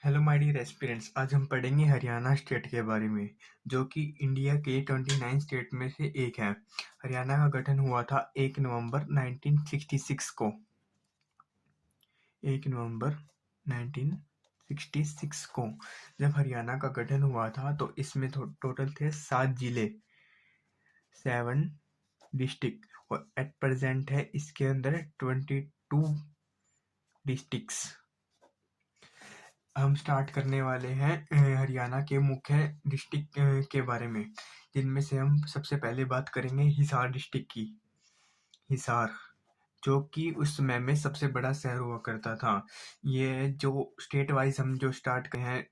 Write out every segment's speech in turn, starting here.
Hello my dear aspirants. आज हम पढ़ेंगे हरियाणा स्टेट के बारे में, जो कि इंडिया के 29 स्टेट में से एक है। हरियाणा का गठन हुआ था 1 नवंबर 1966 को। 1 नवंबर 1966 को जब हरियाणा का गठन हुआ था तो इसमें टोटल थे 7 जिले, 7 डिस्ट्रिक्ट, और एट प्रेजेंट है इसके अंदर 22 डिस्ट्रिक्ट्स। हम स्टार्ट करने वाले हैं हरियाणा के मुख्य डिस्ट्रिक्ट के बारे में, जिनमें से हम सबसे पहले बात करेंगे हिसार डिस्ट्रिक्ट की। हिसार, जो कि उस समय में सबसे बड़ा शहर हुआ करता था। ये जो स्टेट वाइज हम जो स्टार्ट कर हैं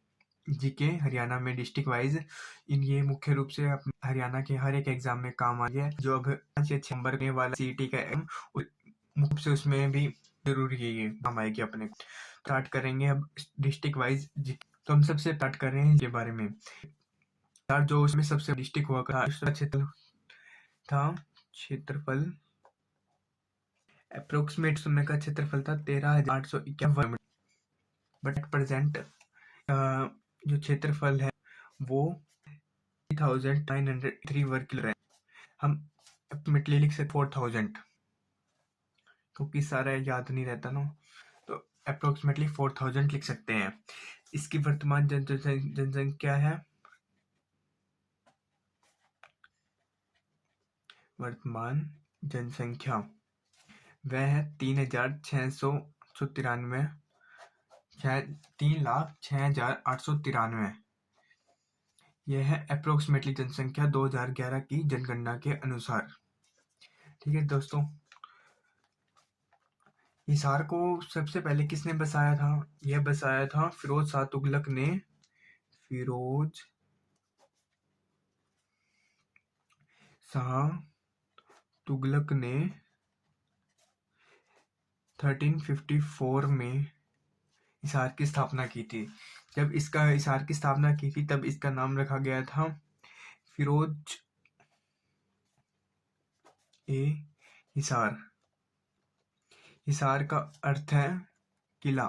जीके हरियाणा में डिस्ट्रिक्ट वाइज, इन ये मुख्य रूप से हरियाणा के हर एक एग्जाम में काम आ गया। जो अब 5 या 6 नंबर वाला सीईटी का मुख्य रूप से उसमें भी जरूरी है, ये काम आएगी अपने। स्टार्ट करेंगे अब डिस्ट्रिक्ट वाइज। तो हम सबसे स्टार्ट कर रहे हैं के बारे में। यार, जो उसमें सबसे डिस्ट्रिक्ट हुआ था, उसका क्षेत्रफल अप्रोक्सीमेट समय का क्षेत्रफल था 13,851। बट प्रेजेंट जो क्षेत्रफल है वो 3,903 वर्ग किलोमीटर है। हम अप्रोक्सीमेटली लिख सकते 4,000, क्योंकि सारा याद नहीं रहता ना, तो अप्रोक्सीमेटली 4,000 लिख सकते हैं। इसकी वर्तमान जनसंख्या है, वर्तमान जनसंख्या वह है 3,693, 3,06,893। यह है अप्रोक्सीमेटली जनसंख्या 2011 की जनगणना के अनुसार। ठीक है दोस्तों, हिसार को सबसे पहले किसने बसाया था? यह बसाया था फिरोज शाह तुगलक ने। फिरोज शाह तुगलक ने 1354 में हिसार की स्थापना की थी। जब इसका हिसार की स्थापना की थी तब इसका नाम रखा गया था फिरोज ए हिसार। हिसार का अर्थ है किला।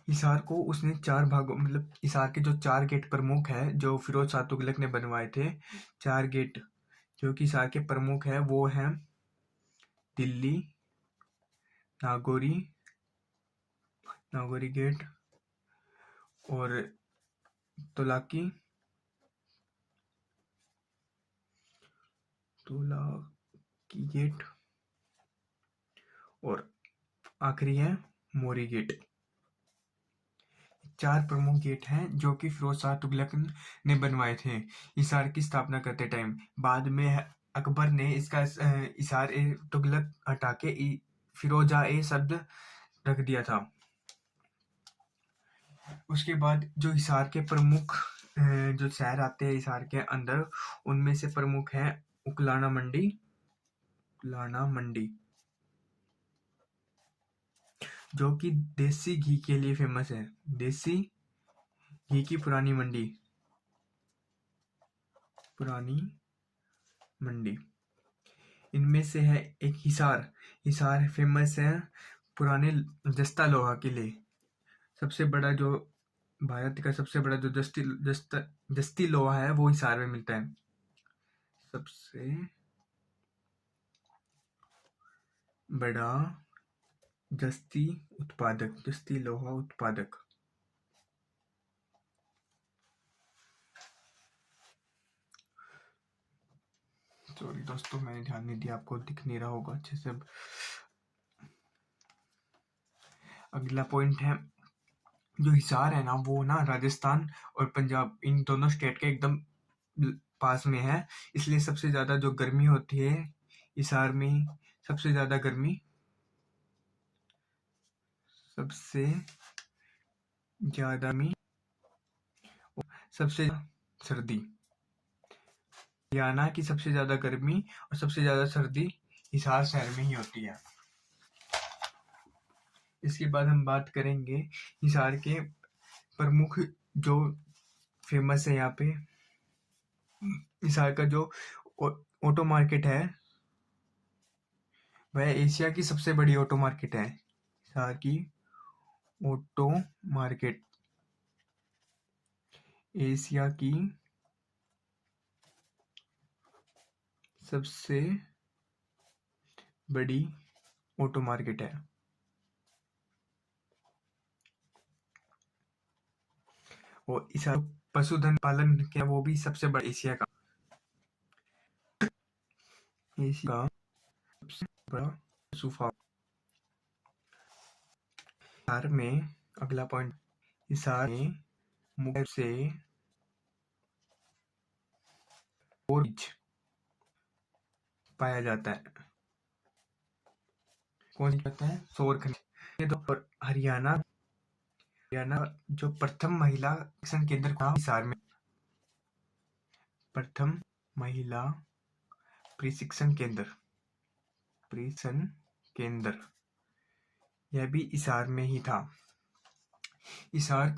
हिसार को उसने 4 भागों, मतलब हिसार के जो 4 गेट प्रमुख है जो फिरोज शाह तुगलक ने बनवाए थे, 4 गेट जो कि हिसार के प्रमुख है वो हैं दिल्ली, नागौरी गेट, और तुलाकी गेट, और आखिरी है मोरी गेट। 4 प्रमुख गेट हैं जो कि फिरोज शाह तुगलक ने बनवाए थे हिसार की स्थापना करते टाइम। बाद में अकबर ने इसका हिसार ए तुगलक हटा के फिरोजा ए शब्द रख दिया था। उसके बाद जो हिसार के प्रमुख जो शहर आते हैं हिसार के अंदर, उनमें से प्रमुख है उकलाना मंडी, जो कि देसी घी के लिए फेमस है। देसी घी की पुरानी मंडी। इनमें से है एक हिसार फेमस है पुराने जस्ता लोहा के लिए। सबसे बड़ा जो भारत का सबसे बड़ा जो जस्ती लोहा है वो हिसार में मिलता है। सबसे बड़ा जस्ती लोहा उत्पादक। सॉरी दोस्तों, मैंने ध्यान नहीं दिया, आपको दिख नहीं रहा होगा अच्छे से। अगला पॉइंट है, जो हिसार है ना वो ना राजस्थान और पंजाब इन दोनों स्टेट के एकदम पास में है, इसलिए सबसे ज्यादा जो गर्मी होती है हिसार में, सबसे ज्यादा गर्मी, सबसे सर्दी। हरियाणा की सबसे ज्यादा गर्मी और सबसे ज्यादा सर्दी हिसार शहर में ही होती है। इसके बाद हम बात करेंगे हिसार के प्रमुख जो फेमस है यहाँ पे। हिसार का जो ऑटो मार्केट है वह एशिया की सबसे बड़ी ऑटो मार्केट है। हिसार की ऑटो मार्केट एशिया की सबसे बड़ी ऑटो मार्केट है। और हिसार पशुधन पालन क्या वो भी सबसे बड़ा एशिया का सबसे बड़ा पशु फार्म। हिसार में अगला पॉइंट, हिसार में मुख्य रूप से और बीज पाया जाता है। कौन सा पाता है? सौर खनिज। और हरियाणा जो प्रथम महिला शिक्षण केंद्र था हिसार में, प्रथम महिला प्रशिक्षण केंद्र यह भी हिसार में ही था। हिसार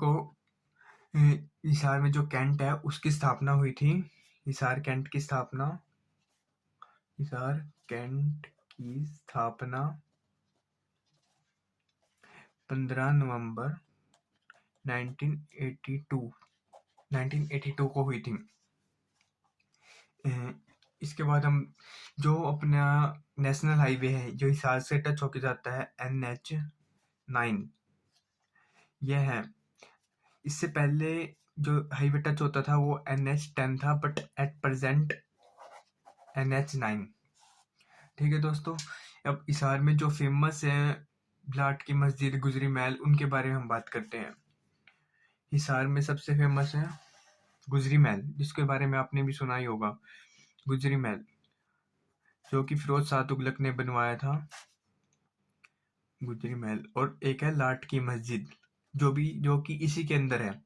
में जो कैंट है उसकी स्थापना हुई थी। हिसार कैंट की स्थापना 15 नवंबर 1982 को हुई थी। इसके बाद हम जो अपना नेशनल हाईवे है जो हिसार से टच होके जाता है, NH9 यह है। इससे पहले जो हाईवे टच होता था वो NH10 था, बट एट प्रेजेंट NH9। ठीक है दोस्तों, अब हिसार में जो फेमस है ब्लाट की मस्जिद, गुजरी महल, उनके बारे में हम बात करते हैं। हिसार में सबसे फेमस है गुजरी महल, जिसके बारे में आपने भी सुना ही होगा। गुजरी महल जो कि फिरोज शाह तुगलक ने बनवाया था, गुजरी महल। और एक है लाट की मस्जिद जो कि इसी के अंदर है।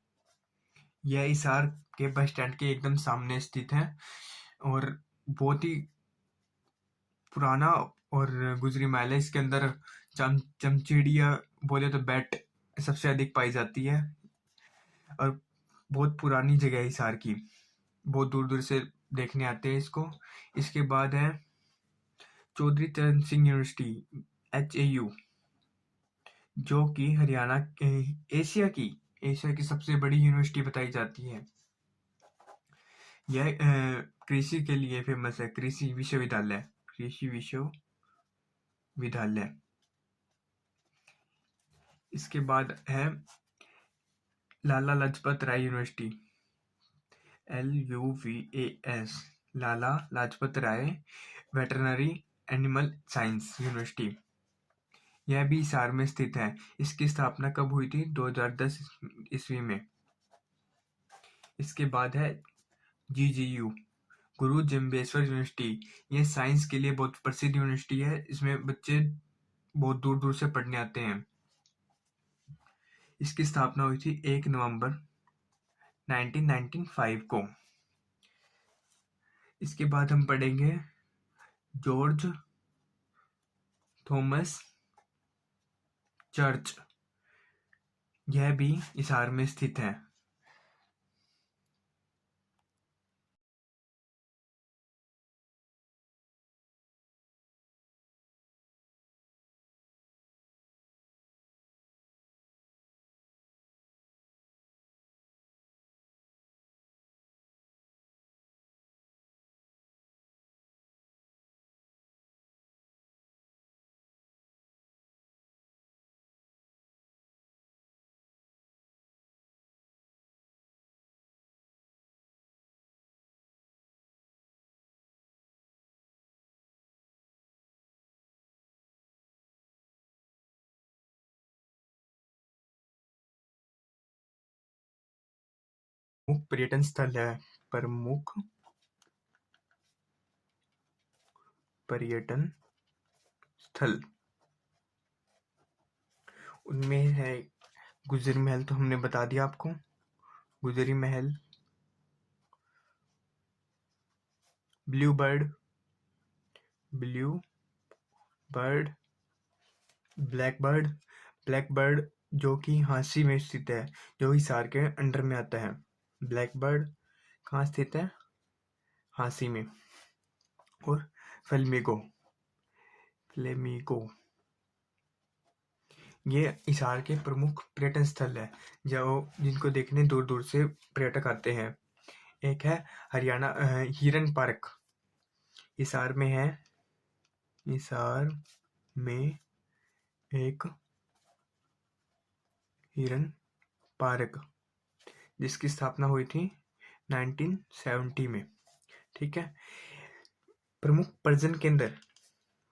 यह हिसार के बस स्टैंड के एकदम सामने स्थित है और बहुत ही पुराना और गुजरी महल है। इसके अंदर चमचेड़िया बोले तो बैट सबसे अधिक पाई जाती है और बहुत पुरानी जगह है हिसार की, बहुत दूर दूर से देखने आते हैं इसको। इसके बाद है चौधरी चरण सिंह यूनिवर्सिटी HAU, जो कि हरियाणा एशिया की सबसे बड़ी यूनिवर्सिटी बताई जाती है। यह कृषि के लिए फेमस है, कृषि विश्वविद्यालय। इसके बाद है Lala Lajpat Rai university, LUVAS, Lala Lajpat Rai veterinary animal science university. यह भी हिसार में स्थित है। इसकी स्थापना कब हुई थी? 2010 ईस्वी में। इसके बाद है GGU, गुरु जम्बेश्वर यूनिवर्सिटी। यह साइंस के लिए बहुत प्रसिद्ध यूनिवर्सिटी है। इसमें बच्चे बहुत दूर दूर से पढ़ने आते हैं। इसकी स्थापना हुई थी 1 नवंबर 1995 को। इसके बाद हम पढ़ेंगे जॉर्ज थॉमस चर्च, यह भी हिसार में स्थित है। प्रमुख पर्यटन स्थल है, प्रमुख पर्यटन स्थल उनमें है गुजरी महल, तो हमने बता दिया आपको। गुजरी महल, ब्लू बर्ड, ब्लैक बर्ड जो कि हांसी में स्थित है, जो हिसार के अंडर में आता है। ब्लैक बर्ड कहाँ स्थित है? हांसी में। और फ्लेमिंगो ये हिसार के प्रमुख पर्यटन स्थल है जो जिनको देखने दूर दूर से पर्यटक आते हैं। एक है हरियाणा हिरन पार्क, हिसार में है। हिसार में एक हिरन पार्क जिसकी स्थापना हुई थी 1970 में। ठीक है। प्रमुख प्रजनन केंद्र,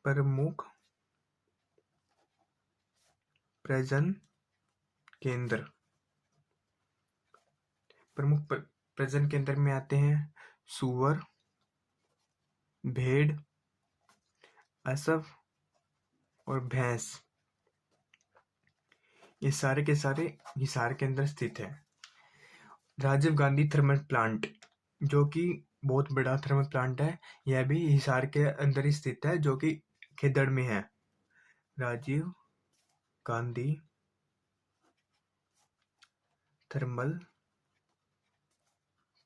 प्रमुख प्रजनन केंद्र, प्रमुख प्रजनन केंद्र में आते हैं सुअर, भेड़, असव और भैंस। ये सारे के सारे हिसार के अंदर स्थित है। राजीव गांधी थर्मल प्लांट, जो कि बहुत बड़ा थर्मल प्लांट है, यह भी हिसार के अंदर ही स्थित है, जो कि खेदड़ में है। राजीव गांधी थर्मल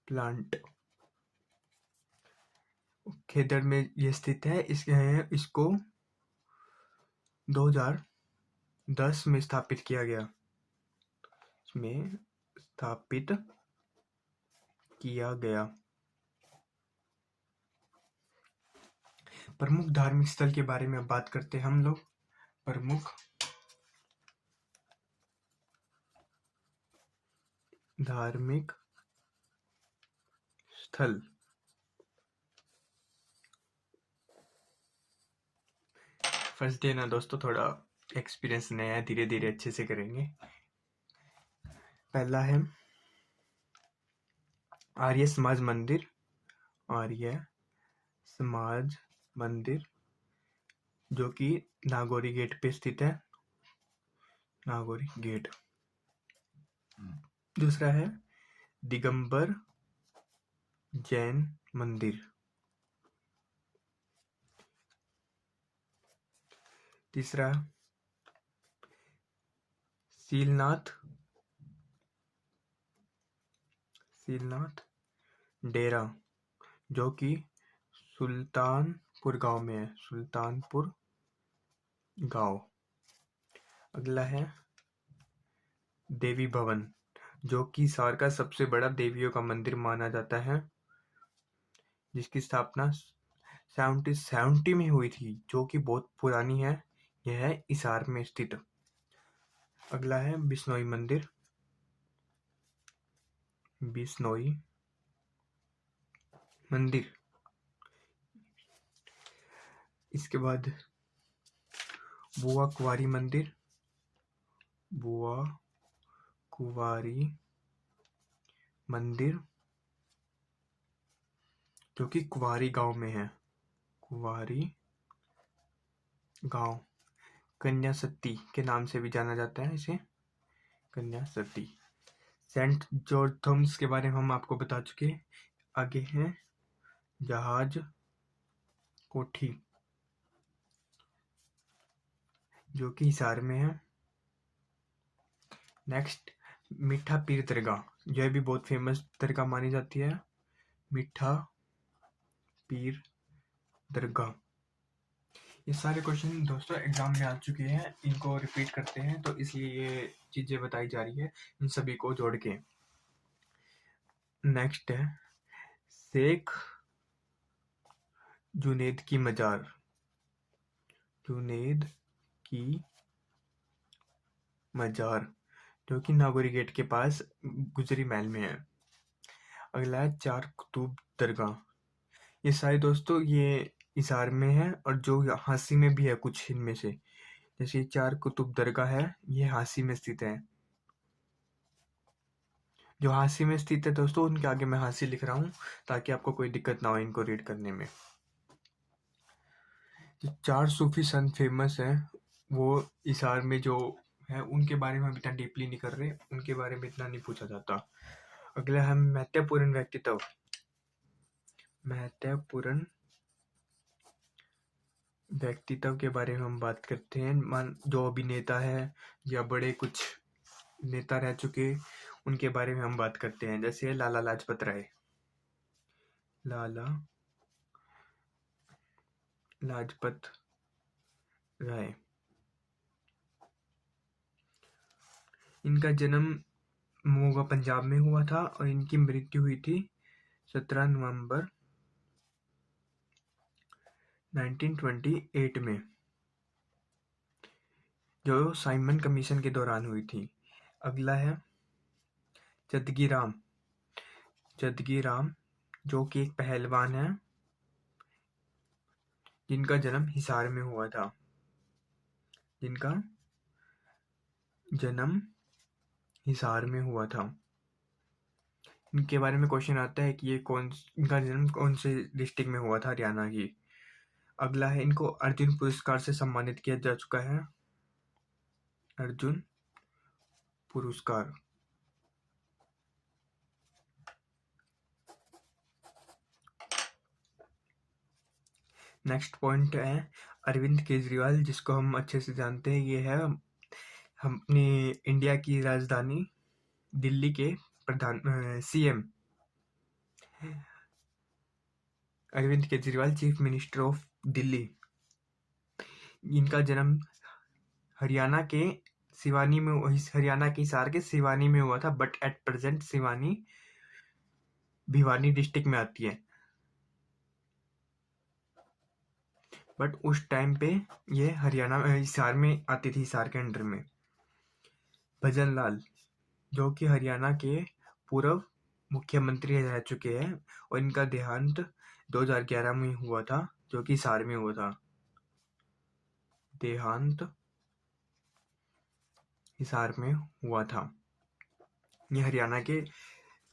प्लांट खेदड़ में ये स्थित है। इसको 2010 में स्थापित किया गया। इसमें स्थापित किया गया। प्रमुख धार्मिक स्थल के बारे में बात करते हैं हम लोग। प्रमुख धार्मिक स्थल, फर्स्ट डे ना दोस्तों, थोड़ा एक्सपीरियंस नया है, धीरे धीरे अच्छे से करेंगे। पहला है आर्य समाज मंदिर, आर्य समाज मंदिर जो कि नागौरी गेट पे स्थित है, नागौरी गेट। दूसरा है दिगंबर जैन मंदिर। तीसरा सीलनाथ डेरा जो कि सुल्तानपुर गांव में है, सुल्तानपुर गांव। अगला है देवी भवन जो कि हिसार का सबसे बड़ा देवियों का मंदिर माना जाता है, जिसकी स्थापना 1770 में हुई थी, जो कि बहुत पुरानी है। यह है हिसार में स्थित। अगला है बिश्नोई मंदिर, बिश्नोई मंदिर। इसके बाद बुआ कुंवारी मंदिर, बुआ कुंवारी मंदिर जो कि कुंवारी गांव में है, कुंवारी गांव। कन्या सती के नाम से भी जाना जाता है इसे, कन्या सती। सेंट जॉर्ज थॉमस के बारे में हम आपको बता चुके। आगे है जहाज कोठी जो कि हिसार में है। नेक्स्ट मीठा पीर दरगाह, यह भी बहुत फेमस दरगाह मानी जाती है, मीठा पीर दरगाह। ये सारे क्वेश्चन दोस्तों एग्जाम में आ चुके हैं, इनको रिपीट करते हैं तो इसलिए ये चीजें बताई जा रही है इन सभी को जोड़ के। नेक्स्ट है शेख जुनैद की मजार, जुनैद की मजार जो कि नागौरी गेट के पास गुजरी महल में है। अगला है चार कुतुब दरगाह। ये सारे दोस्तों ये हिसार में है और जो हांसी में भी है कुछ इनमें से। जैसे ये चार कुतुब दरगाह है, ये हांसी में स्थित है। जो हांसी में स्थित है दोस्तों, उनके आगे मैं हांसी लिख रहा हूँ ताकि आपको कोई दिक्कत ना हो इनको रीड करने में। जो चार सूफी संत फेमस हैं वो हिसार में जो है उनके बारे में हम इतना डीपली नहीं कर रहे, उनके बारे में इतना नहीं पूछा जाता। अगला है महत्वपूर्ण व्यक्तित्व, महत्वपूर्ण व्यक्तित्व के बारे में हम बात करते हैं। मान जो अभिनेता है या बड़े कुछ नेता रह चुके, उनके बारे में हम बात करते हैं। जैसे लाला लाजपत राय, लाला लाजपत राय। इनका जन्म मोगा पंजाब में हुआ था और इनकी मृत्यु हुई थी 17 नवंबर 1928 में, जो साइमन कमीशन के दौरान हुई थी। अगला है जदगी राम। जदगी राम जो कि एक पहलवान है, जिनका जन्म हिसार में हुआ था। जिनका जन्म हिसार में हुआ था। इनके बारे में क्वेश्चन आता है कि इनका जन्म कौन से डिस्ट्रिक्ट में हुआ था, हरियाणा की। अगला है, इनको अर्जुन पुरस्कार से सम्मानित किया जा चुका है। अर्जुन पुरस्कार। नेक्स्ट पॉइंट है अरविंद केजरीवाल, जिसको हम अच्छे से जानते हैं। ये है हम अपनी इंडिया की राजधानी दिल्ली के प्रधान CM Arvind Kejriwal, chief minister of Delhi. इनका जन्म हरियाणा के सिवानी में, हरियाणा के हिसार के सिवानी में हुआ था, but at present Siwani Bhiwani district में आती है। बट उस टाइम पे ये हरियाणा हिसार में आती थी, हिसार के अंडर में। भजन लाल, जो कि हरियाणा के पूर्व मुख्यमंत्री रह चुके हैं, और इनका देहांत 2011 में हुआ था, जो कि हिसार में हुआ था। देहांत हिसार में हुआ था। ये हरियाणा के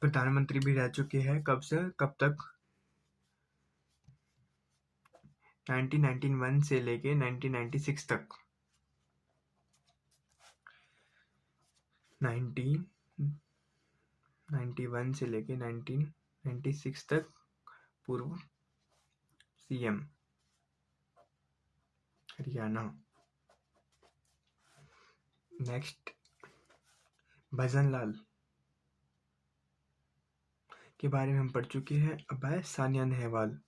प्रधानमंत्री भी रह चुके हैं। कब से कब तक? 1991 से लेके 1996 तक। 1991 से लेके 1996 तक पूर्व सीएम हरियाणा। नेक्स्ट, भजन लाल के बारे में हम पढ़ चुके हैं। अब है सानिया नेहवाल।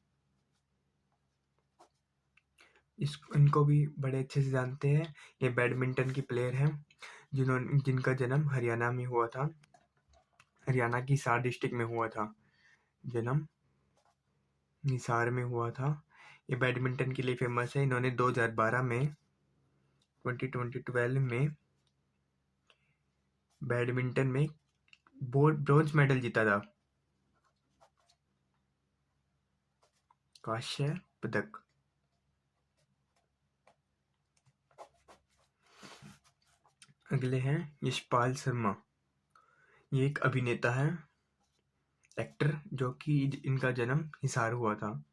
इनको भी बड़े अच्छे से जानते हैं। ये बैडमिंटन की प्लेयर हैं, जिनका जन्म हरियाणा में हुआ था। हरियाणा की हिसार डिस्ट्रिक्ट में हुआ था। जन्म हिसार में हुआ था। ये बैडमिंटन के लिए फेमस है। इन्होंने 2012 में 2012 में बैडमिंटन में ब्रॉन्ज मेडल जीता था, कांस्य पदक। अगले हैं यशपाल शर्मा। ये एक अभिनेता है, एक्टर, जो कि इनका जन्म हिसार हुआ था।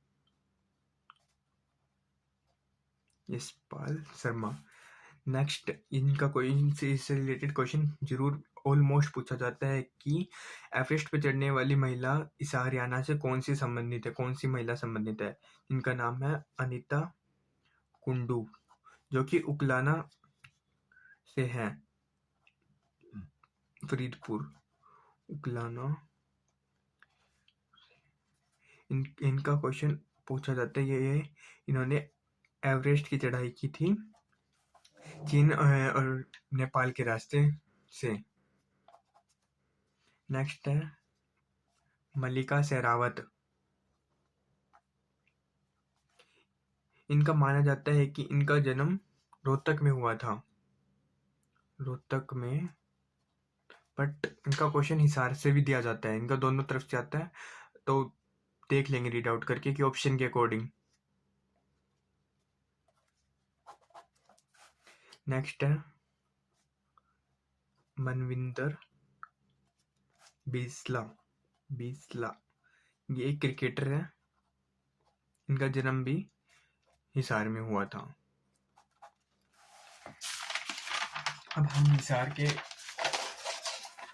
यशपाल शर्मा। नेक्स्ट, इनका कोई इससे रिलेटेड क्वेश्चन जरूर ऑलमोस्ट पूछा जाता है कि एवरेस्ट पे चढ़ने वाली महिला इस हरियाणा से कौन सी संबंधित है, कौन सी महिला संबंधित है। इनका नाम है अनीता कुंडू, जो कि उकलाना से है, फरीदपुर उकलाना। इनका क्वेश्चन पूछा जाता है ये इन्होंने एवरेस्ट की चढ़ाई की थी चीन और नेपाल के रास्ते से। नेक्स्ट है मल्लिका शेरावत। इनका माना जाता है कि इनका जन्म रोहतक में हुआ था, रोहतक में, बट इनका क्वेश्चन हिसार से भी दिया जाता है। इनका दोनों तरफ से आता है, तो देख लेंगे रीड आउट करके कि ऑप्शन के अकॉर्डिंग। नेक्स्ट है मनविंदर बिस्ला। ये एक क्रिकेटर है, इनका जन्म भी हिसार में हुआ था। अब हम हिसार के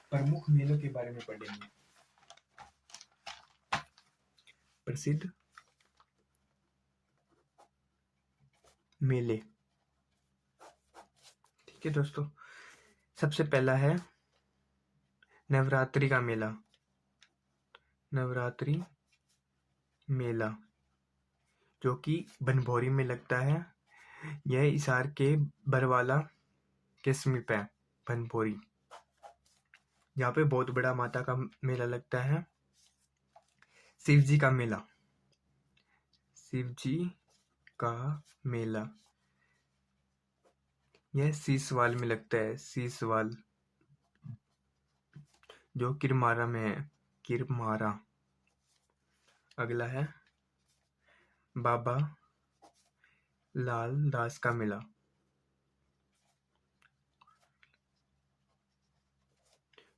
प्रमुख मेलों के बारे में पढ़ेंगे। प्रसिद्ध मेले। ठीक है दोस्तों, सबसे पहला है नवरात्रि का मेला। नवरात्रि मेला जो कि बनभौरी में लगता है। यह हिसार के बरवाला के समीप है, बनभौरी। यहाँ पे बहुत बड़ा माता का मेला लगता है। शिव जी का मेला, शिव जी का मेला यह सीसवाल में लगता है, सीसवाल, जो किरमारा में है, किरमारा। अगला है बाबा लाल दास का मेला,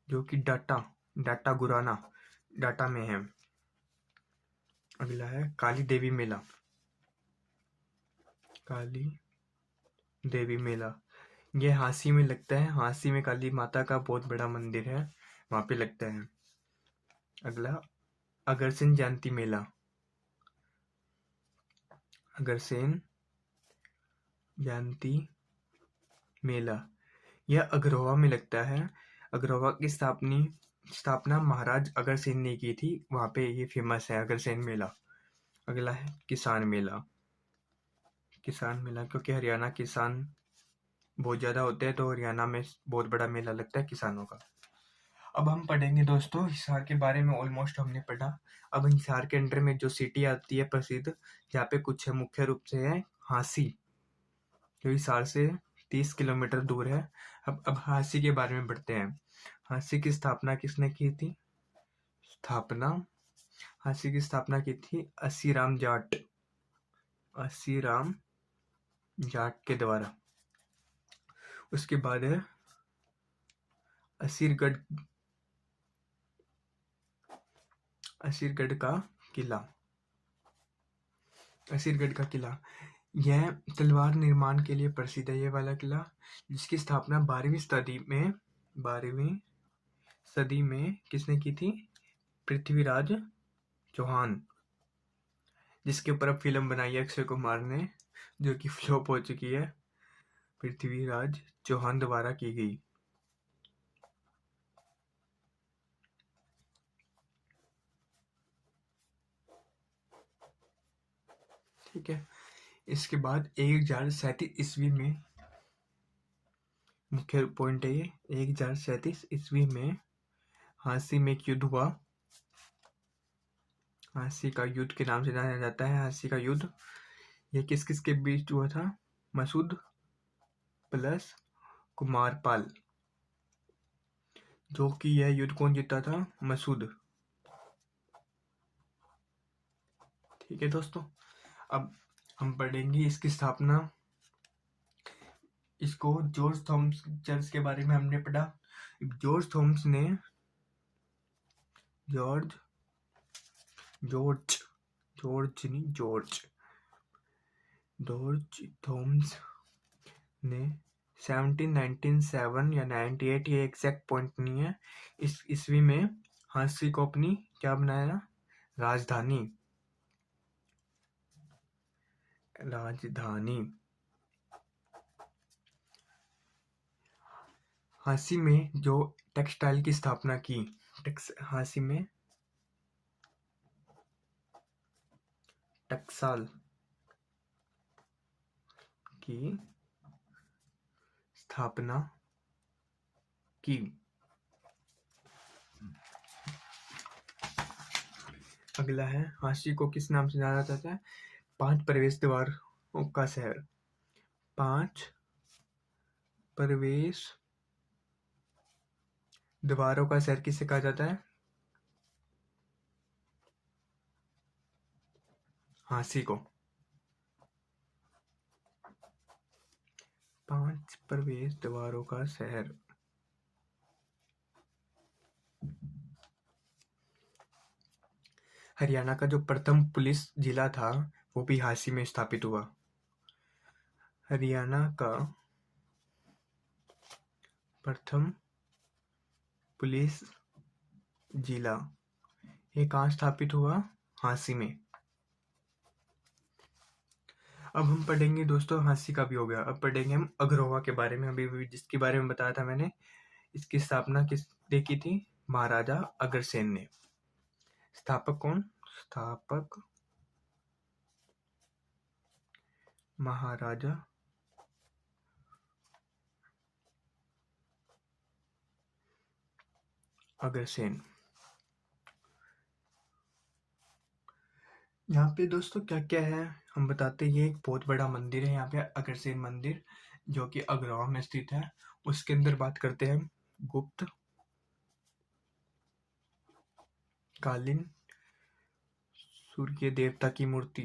जो कि डाटा डाटा गुराना, डाटा में है। अगला है काली देवी मेला, काली देवी मेला, यह हांसी में लगता है। हांसी में काली माता का बहुत बड़ा मंदिर है, वहां पे लगता है। अगला अगरसेन जयंती मेला, अगरसेन जयंती मेला, यह अग्रहोवा में लगता है। अग्रहोवा की स्थापना महाराज अग्रसेन ने की थी, वहां पे ये फेमस है अग्रसेन मेला। अगला है किसान मेला, किसान मेला क्योंकि हरियाणा किसान बहुत ज़्यादा होते हैं, तो हरियाणा में बहुत बड़ा मेला लगता है किसानों का। अब हम पढ़ेंगे दोस्तों हिसार के बारे में, ऑलमोस्ट हमने पढ़ा। अब हिसार के अंडर में जो सिटी आती है प्रसिद्ध, जहाँ पे कुछ है, मुख्य रूप से है हांसी, जो हिसार से 30 किलोमीटर दूर है। अब हांसी के बारे में पढ़ते हैं। हांसी की स्थापना किसने की थी? हांसी की स्थापना की थी असीराम जाट के द्वारा। उसके बाद है असीरगढ़ का किला, असीरगढ़ का किला, यह तलवार निर्माण के लिए प्रसिद्ध है, ये वाला किला, जिसकी स्थापना 12वीं सदी में किसने की थी? पृथ्वीराज चौहान, जिसके ऊपर अब फिल्म बनाई है अक्षय कुमार ने, जो कि फ्लॉप हो चुकी है, पृथ्वीराज चौहान द्वारा की गई। ठीक है, इसके बाद 1037 ईस्वी में, मुख्य पॉइंट है ये, 1037 ईस्वी में हांसी में एक युद्ध हुआ। हांसी का युद्ध के नाम से जाना जाता है। हांसी का युद्ध ये किस किस के बीच हुआ था? मसूद प्लस कुमारपाल, जो कि यह युद्ध कौन जीता था? मसूद। ठीक है दोस्तों, अब हम पढ़ेंगे इसकी स्थापना। इसको जॉर्ज थॉमस चर्च के बारे में हमने पढ़ा। जॉर्ज थॉमस ने जॉर्ज थॉमस ने 1797 या 98, ये एग्जैक्ट पॉइंट नहीं है, इस ईस्वी में हांसी को अपनी क्या बनाया? राजधानी। हांसी में जो टेक्सटाइल की स्थापना की, हांसी में टक्साल की स्थापना की। अगला है हांसी को किस नाम से जाना जाता है? 5 प्रवेश द्वारों का शहर। 5 प्रवेश द्वारों का शहर किसे कहा जाता है? हांसी को। 5 प्रवेश द्वारों का शहर। हरियाणा का जो प्रथम पुलिस जिला था, वो भी हांसी में स्थापित हुआ। हरियाणा का प्रथम पुलिस जिला ये कहाँ स्थापित हुआ? हांसी में। अब हम पढ़ेंगे दोस्तों, हांसी का भी हो गया, अब पढ़ेंगे हम अग्रहोवा के बारे में। अभी जिसके बारे में बताया था मैंने, इसकी स्थापना किसने की थी? महाराजा अग्रसेन ने। स्थापक कौन? स्थापक महाराजा अग्रसेन। यहाँ पे दोस्तों क्या क्या है हम बताते हैं। ये एक बहुत बड़ा मंदिर है यहाँ पे, अग्रसेन मंदिर, जो कि अग्रवा में स्थित है। उसके अंदर बात करते हैं गुप्त कालीन सूर्य देवता की मूर्ति।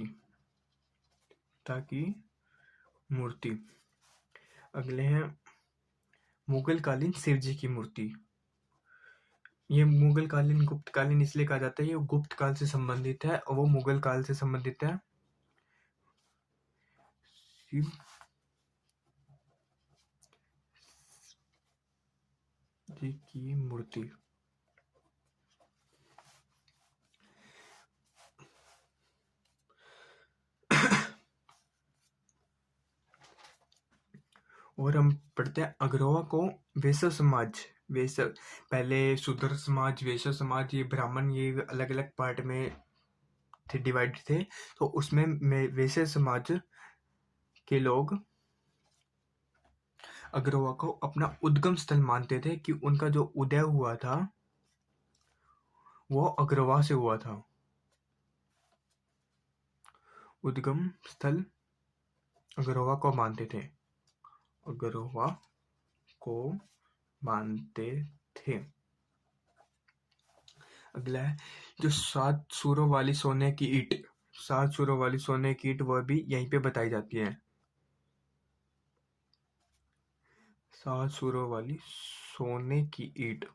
अगले हैं मुगल कालीन शिव जी की मूर्ति। ये मुगल कालीन गुप्त कालीन इसलिए कहा जाता है, ये गुप्त काल से संबंधित है और वो मुगल काल से संबंधित है। शिव जी की मूर्ति। और हम पढ़ते हैं अग्रवा को वैश्य समाज। वैश्य, पहले शूद्र समाज, वैश्य समाज, ये ब्राह्मण, ये अलग अलग पार्ट में थे, डिवाइड थे। तो उसमें वैश्य समाज के लोग अग्रवा को अपना उद्गम स्थल मानते थे, कि उनका जो उदय हुआ था वो अग्रवा से हुआ था। उद्गम स्थल अग्रवा को मानते थे, अग्रवा को मानते थे। अगला है जो 7 सूरों वाली सोने की ईंट, 7 सूरों वाली सोने की ईंट, वह भी यहीं पे बताई जाती है। 7 सूरों वाली सोने की ईंट।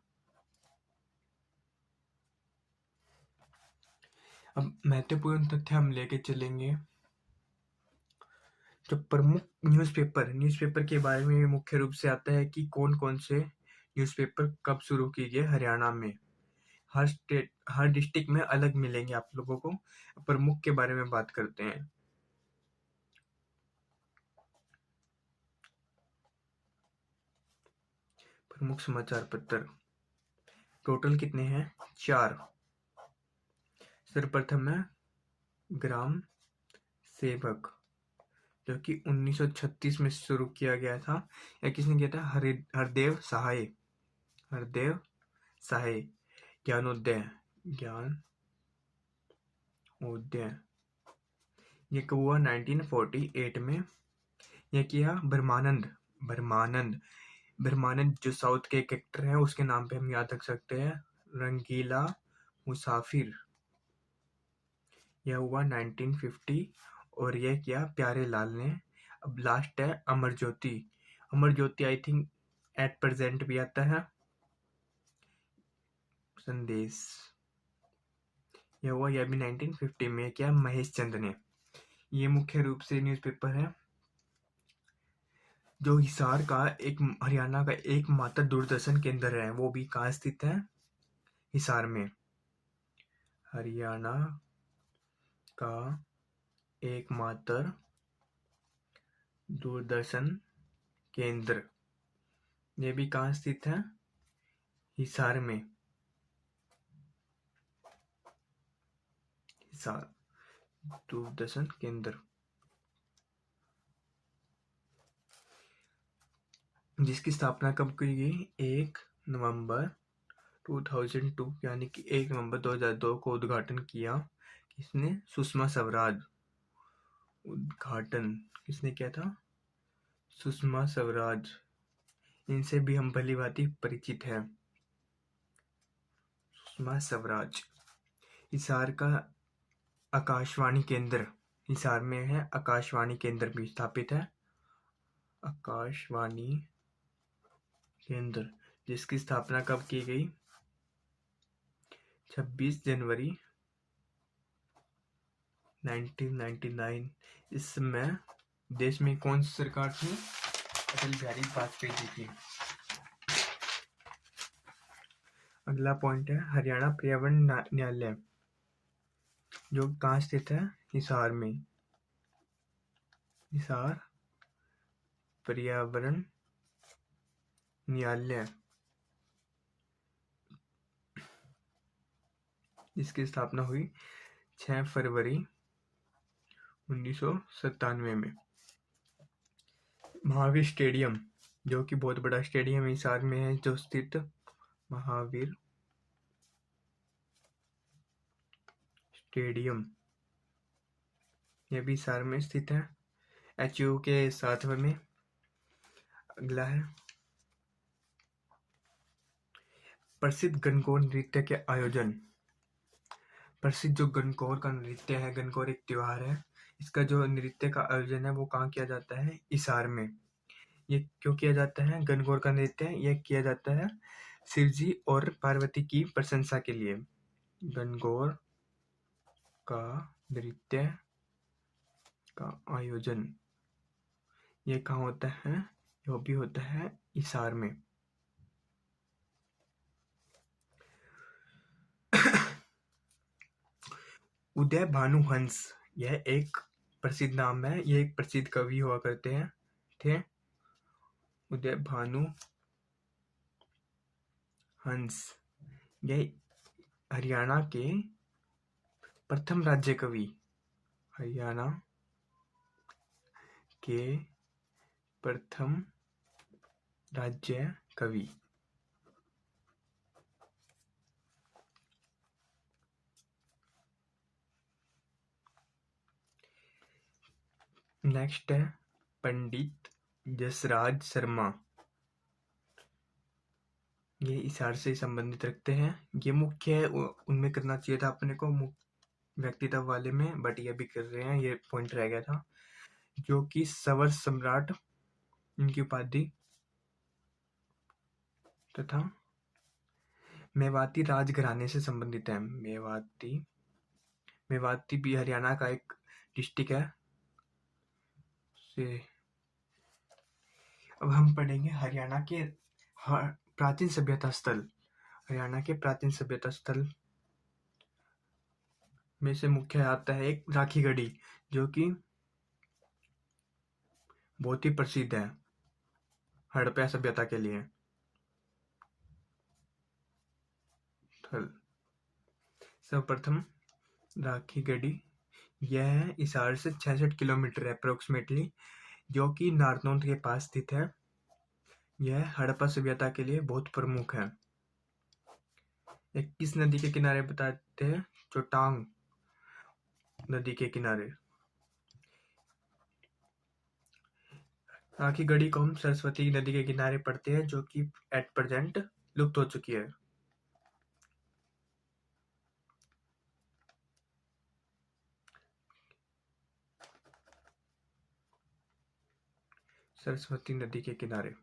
अब महत्वपूर्ण तथ्य हम लेके चलेंगे। जो प्रमुख न्यूज़पेपर के बारे में मुख्य रूप से आता है कि कौन कौन से न्यूज़पेपर कब शुरू किए गए हरियाणा में। हर डिस्ट्रिक्ट में अलग मिलेंगे आप लोगों को। प्रमुख के बारे में बात करते हैं। प्रमुख समाचार पत्र टोटल कितने हैं? 4। सर्वप्रथम है ग्राम सेवक, जो कि 1936 में शुरू किया गया था। या किसने किया था? हरदेव सहाय। ज्ञानोदय ये कब हुआ? 1948 में। यह किया ब्रह्मानंद जो साउथ के एक एक्टर हैं, उसके नाम पे हम याद रख सकते हैं, रंगीला मुसाफिर। यह हुआ 1950। और यह किया प्यारे लाल ने। अब लास्ट है Amar Jyoti I think at present भी आता है। संदेश, यह हुआ, यह भी 1950 में किया महेश चंद ने। ये मुख्य रूप से न्यूज़पेपर है। जो हिसार का हरियाणा का एकमात्र दूरदर्शन केंद्र है, वो भी कहाँ स्थित है? हिसार में। हरियाणा का एकमात्र दूरदर्शन केंद्र, ये भी कहाँ स्थित है? हिसार में। हिसार दूरदर्शन केंद्र, जिसकी स्थापना कब की गई? 1 नवंबर 2002, यानी कि 1 नवंबर 2002 को उद्घाटन किया। किसने? सुषमा स्वराज। उद्घाटन किसने किया था? सुषमा स्वराज। इनसे भी हम भली भांति परिचित हैं। सुषमा स्वराज। हिसार का आकाशवाणी केंद्र, हिसार में है, आकाशवाणी केंद्र भी स्थापित है। आकाशवाणी केंद्र, जिसकी स्थापना कब की गई? 26 जनवरी 1999। इस समय देश में कौन सी सरकार थी? अटल बिहारी वाजपेयी जी की। अगला पॉइंट है हरियाणा पर्यावरण न्यायालय, जो कहाँ स्थित है? हिसार में। हिसार पर्यावरण न्यायालय, जिसकी स्थापना हुई 6 फरवरी 1997 में। महावीर स्टेडियम, जो कि बहुत बड़ा स्टेडियम हिसार में है, जो स्थित महावीर स्टेडियम, यह भी हिसार में स्थित है, HU के साथ में। अगला है प्रसिद्ध गणगौर नृत्य के आयोजन। प्रसिद्ध जो गणगौर का नृत्य है, गणगौर एक त्योहार है, इसका जो नृत्य का आयोजन है वो कहाँ किया जाता है? हिसार में। ये क्यों किया जाता है? गणगौर का नृत्य यह किया जाता है शिव जी और पार्वती की प्रशंसा के लिए। गणगौर का नृत्य का आयोजन ये कहाँ होता है? यह भी होता है हिसार में। उदय भानु हंस, यह एक प्रसिद्ध नाम है, यह एक प्रसिद्ध कवि हुआ करते हैं थे। उदय भानु हंस, यह हरियाणा के प्रथम राज्य कवि, हरियाणा के प्रथम राज्य कवि। नेक्स्ट है पंडित जसराज शर्मा, ये हिसार से संबंधित रखते हैं। ये मुख्य है, उनमें करना चाहिए था अपने को व्यक्तित्व वाले में, बट ये भी कर रहे हैं, ये पॉइंट रह गया था। जो कि सवर सम्राट इनकी उपाधि तथा मेवाती राजघराने से संबंधित है। मेवाती भी हरियाणा का एक डिस्ट्रिक्ट है। अब हम पढ़ेंगे हरियाणा के प्राचीन सभ्यता स्थल। हरियाणा के प्राचीन सभ्यता स्थल में से मुख्य आता है एक राखीगढ़ी, जो कि बहुत ही प्रसिद्ध है हड़प्पा सभ्यता के लिए। सर्वप्रथम राखीगढ़ी, यह हिसार से 66 किलोमीटर अप्रोक्सीमेटली, जो कि नारनौंद के पास स्थित है। यह हड़प्पा सभ्यता के लिए बहुत प्रमुख है। किस नदी के किनारे बताते हैं? चोटांग नदी के किनारे। राखीगढ़ी को हम सरस्वती नदी के किनारे पढ़ते हैं, जो कि एट प्रेजेंट लुप्त हो चुकी है। सरस्वती नदी के किनारे।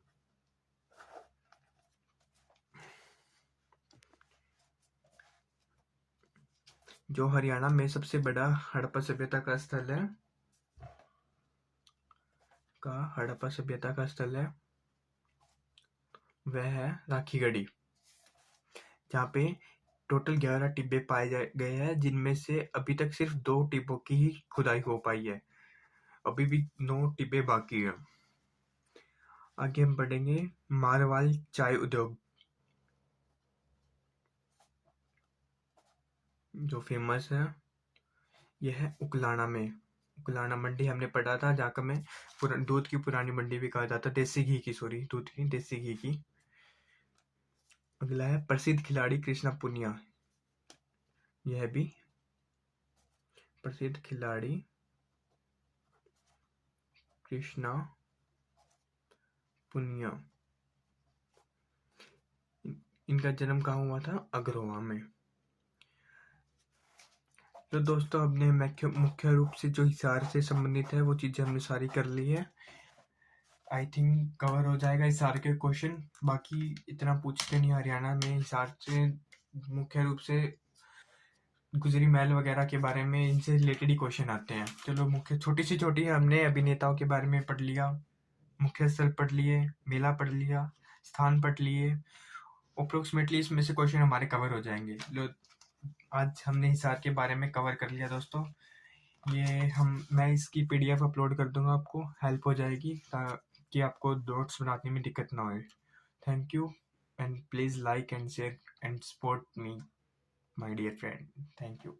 जो हरियाणा में सबसे बड़ा हड़प्पा सभ्यता का स्थल है, वह है राखीगढ़ी, जहाँ पे टोटल 11 टिब्बे पाए गए हैं, जिनमें से अभी तक सिर्फ 2 टिब्बों की ही खुदाई हो पाई है। अभी भी 9 टिब्बे बाकी है। आगे हम पढ़ेंगे मारवाड़ चाय उद्योग, जो फेमस है। यह है उकलाना में। उकलाना मंडी हमने पढ़ा था, जाकर में दूध की पुरानी मंडी भी कहा जाता, देसी घी की। अगला है प्रसिद्ध खिलाड़ी कृष्णा पुनिया, यह भी प्रसिद्ध खिलाड़ी कृष्णा पुनिया। इनका जन्म कहाँ हुआ था? अग्रोहा में। तो दोस्तों, हमने मुख्य रूप से जो हिसार से संबंधित है वो चीजें हमने सारी कर ली है। आई थिंक कवर हो जाएगा हिसार के क्वेश्चन। बाकी इतना पूछते नहीं हरियाणा में हिसार से, मुख्य रूप से गुजरी महल वगैरह के बारे में, इनसे रिलेटेड ही क्वेश्चन आते हैं। चलो, मुख्य छोटी हमने अभिनेताओं के बारे में पढ़ लिया, मुख्य स्थल पढ़ लिए, मेला पढ़ लिया, स्थान पढ़ लिए। अप्रोक्सीमेटली इसमें से क्वेश्चन हमारे कवर हो जाएंगे। आज हमने हिसार के बारे में कवर कर लिया दोस्तों। मैं इसकी PDF अपलोड कर दूंगा, आपको हेल्प हो जाएगी ताकि आपको नोट्स बनाने में दिक्कत ना हो। Thank you and please like and share and support me, my dear friend. Thank you.